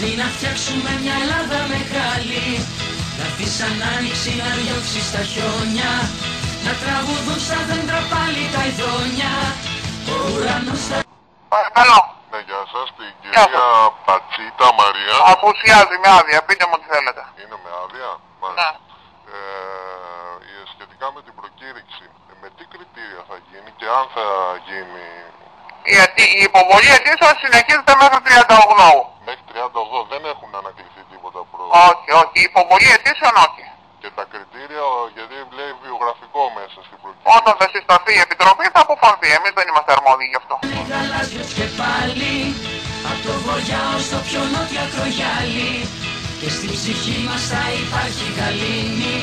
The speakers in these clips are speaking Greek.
Μαζί να φτιάξουμε μια Ελλάδα μεγάλη. Να έρθει σαν άνοιξη να διώξει στα χιόνια. Να τραγουδούν στα δέντρα πάλι τα ειδόνια. Ο ουρανός θα... Παρακαλώ. Ναι, γεια σας, την κυρία Πατσίτα Μαρία. Απουσιάζει με άδεια, πείτε μου τι θέλετε. Είναι με άδεια. Ναι. Σχετικά με την προκήρυξη, με τι κριτήρια θα γίνει και αν θα γίνει... Η υποβολή αιτήσεων συνεχίζεται μέχρι 38. Μέχρι 38 δεν έχουν ανακληθεί τίποτα Όχι, όχι. Η υποβολή αιτήσεων όχι. Και τα κριτήρια, γιατί λέει βιογραφικό μέσα στην προκήρυξη. Όταν θα συσταθεί η Επιτροπή θα αποφανθεί. Εμείς δεν είμαστε αρμόδιοι γι' αυτό. Γαλάζιος και πάλι, απ' το βοριά ως το πιο νότια Τρογιάλι. Και στην ψυχή μας θα υπάρχει γαλήνη,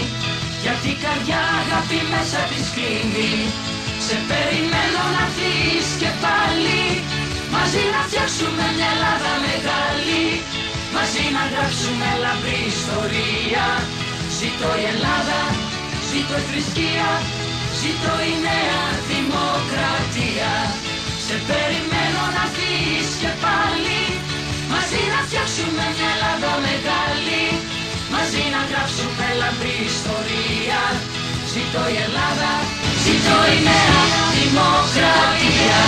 γιατί η καρδιά αγάπη μέσα της κλείνει. Σε περιμένω να έρθεις και πάλι, μαζί να φτιάξουμε μια Ελλάδα μεγάλη. Μαζί να γράψουμε λαμπρή ιστορία. Ζήτω η Ελλάδα, ζήτω η θρησκεία, ζήτω η νέα δημοκρατία. Σε περιμένω να έρθεις και πάλι, μαζί να φτιάξουμε μια Ελλάδα μεγάλη. Μαζί να γράψουμε λαμπρή ιστορία. Ζήτω η Ελλάδα, ζήτω η νέα δημοκρατία.